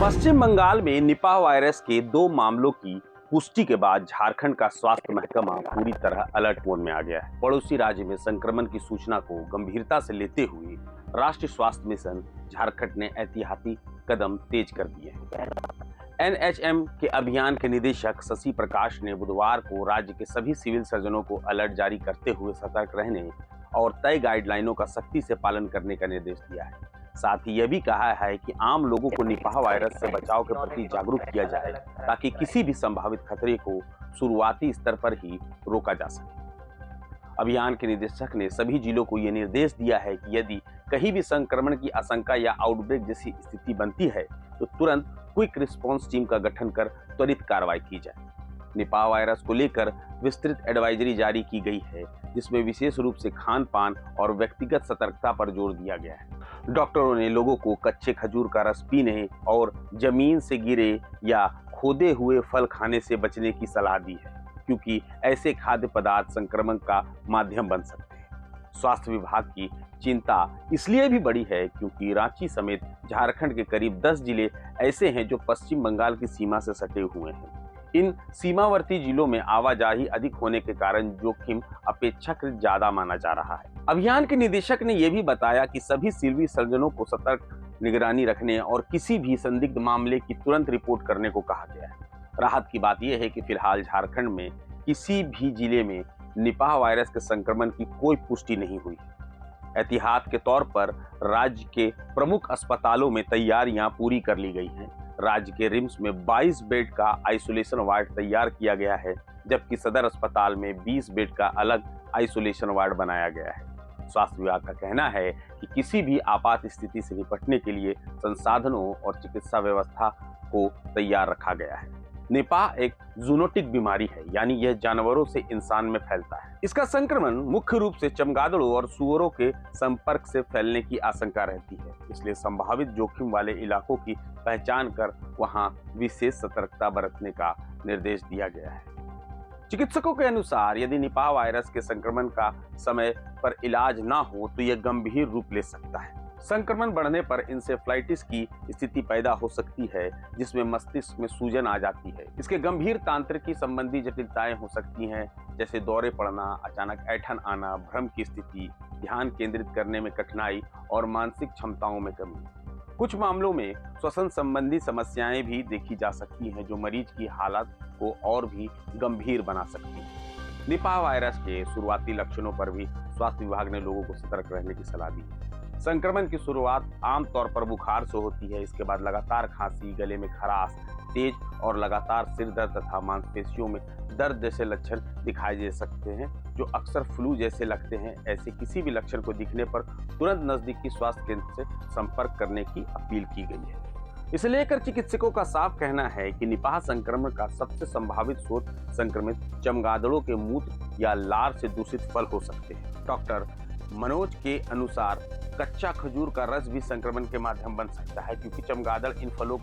पश्चिम बंगाल में Nipah virus के 2 मामलों की पुष्टि के बाद झारखंड का स्वास्थ्य महकमा पूरी तरह अलर्ट मोड में आ गया है। पड़ोसी राज्य में संक्रमण की सूचना को गंभीरता से लेते हुए राष्ट्रीय स्वास्थ्य मिशन झारखंड ने एहतियाती कदम तेज कर दिए हैं। एनएचएम के अभियान के निदेशक शशि प्रकाश ने बुधवार को राज्य के सभी सिविल सर्जनों को अलर्ट जारी करते हुए सतर्क रहने और तय गाइडलाइनों का सख्ती से पालन करने का निर्देश दिया है। साथ ही यह भी कहा है कि आम लोगों को निपाह वायरस से बचाव के प्रति जागरूक किया जाए ताकि किसी भी संभावित खतरे को शुरुआती स्तर पर ही रोका जा सके। अभियान के निदेशक ने सभी जिलों को यह निर्देश दिया है कि यदि कहीं भी संक्रमण की आशंका या आउटब्रेक जैसी स्थिति बनती है तो तुरंत क्विक रिस्पांस टीम का गठन कर त्वरित कार्रवाई की जाए। निपाह वायरस को लेकर विस्तृत एडवाइजरी जारी की गई है, जिसमें विशेष रूप से खान पान और व्यक्तिगत सतर्कता पर जोर दिया गया है। डॉक्टरों ने लोगों को कच्चे खजूर का रस पीने और जमीन से गिरे या खोदे हुए फल खाने से बचने की सलाह दी है, क्योंकि ऐसे खाद्य पदार्थ संक्रमण का माध्यम बन सकते हैं। स्वास्थ्य विभाग की चिंता इसलिए भी बड़ी है क्योंकि रांची समेत झारखंड के करीब 10 जिले ऐसे हैं जो पश्चिम बंगाल की सीमा से सटे हुए हैं। इन सीमावर्ती जिलों में आवाजाही अधिक होने के कारण जोखिम अपेक्षाकृत ज्यादा माना जा रहा है। अभियान के निदेशक ने यह भी बताया कि सभी सिविल सर्जनों को सतर्क निगरानी रखने और किसी भी संदिग्ध मामले की तुरंत रिपोर्ट करने को कहा गया है। राहत की बात यह है कि फिलहाल झारखंड में किसी भी जिले में निपाह वायरस के संक्रमण की कोई पुष्टि नहीं हुई है। एहतियात के तौर पर राज्य के प्रमुख अस्पतालों में तैयारियां पूरी कर ली गई हैं। राज्य के रिम्स में 22 बेड का आइसोलेशन वार्ड तैयार किया गया है, जबकि सदर अस्पताल में 20 बेड का अलग आइसोलेशन वार्ड बनाया गया है। स्वास्थ्य विभाग का कहना है कि किसी भी आपात स्थिति से निपटने के लिए संसाधनों और चिकित्सा व्यवस्था को तैयार रखा गया है। निपाह एक जूनोटिक बीमारी है, यानी यह जानवरों से इंसान में फैलता है। इसका संक्रमण मुख्य रूप से चमगादड़ों और सूअरों के संपर्क से फैलने की आशंका रहती है, इसलिए संभावित जोखिम वाले इलाकों की पहचान कर वहां विशेष सतर्कता बरतने का निर्देश दिया गया है। चिकित्सकों के अनुसार यदि निपाह वायरस के संक्रमण का समय पर इलाज ना हो तो यह गंभीर रूप ले सकता है। संक्रमण बढ़ने पर इंसेफ्लाइटिस की स्थिति पैदा हो सकती है, जिसमें मस्तिष्क में सूजन आ जाती है। इसके गंभीर तांत्रिकी संबंधी जटिलताएं हो सकती हैं, जैसे दौरे पड़ना, अचानक ऐंठन आना, भ्रम की स्थिति, ध्यान केंद्रित करने में कठिनाई और मानसिक क्षमताओं में कमी। कुछ मामलों में श्वसन संबंधी समस्याएं भी देखी जा सकती हैं, जो मरीज की हालत को और भी गंभीर बना सकती है। निपाह वायरस के शुरुआती लक्षणों पर भी स्वास्थ्य विभाग ने लोगों को सतर्क रहने की सलाह दी है। संक्रमण की शुरुआत आमतौर पर बुखार से होती है। इसके बाद लगातार खांसी, गले में खराश, तेज और लगातार सिर दर्द तथा मांसपेशियों में दर्द जैसे लक्षण दिखाई दे सकते हैं, जो अक्सर फ्लू जैसे लगते हैं। ऐसे किसी भी लक्षण को दिखने पर तुरंत नजदीकी स्वास्थ्य केंद्र से संपर्क करने की अपील की गई है। इसे लेकर चिकित्सकों का साफ कहना है कि निपाह संक्रमण का सबसे संभावित स्रोत संक्रमित चमगादड़ों के मूत्र या लार से दूषित फल हो सकते हैं। डॉक्टर मनोज के अनुसार कच्चा खजूर का रस भी संक्रमण के माध्यम बन सकता है, क्योंकि चमगादड़ इन फलों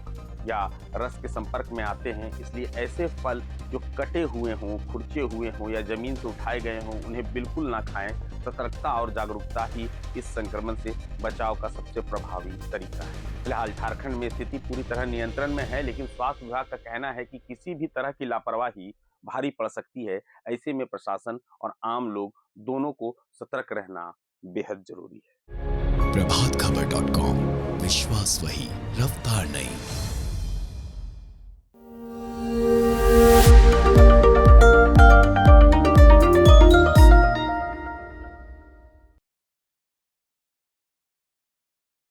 या रस के संपर्क में आते हैं। इसलिए ऐसे फल जो कटे हुए हों, खुरचे हुए हों या जमीन से उठाए गए हों, उन्हें बिल्कुल ना खाएं। सतर्कता और जागरूकता ही इस संक्रमण से बचाव का सबसे प्रभावी तरीका है। फिलहाल झारखंड में स्थिति पूरी तरह नियंत्रण में है, लेकिन स्वास्थ्य विभाग का कहना है कि किसी भी तरह की लापरवाही भारी पड़ सकती है। ऐसे में प्रशासन और आम लोग दोनों को सतर्क रहना बेहद जरूरी है। प्रभातखबर.com, विश्वास वही, रफ्तार नहीं।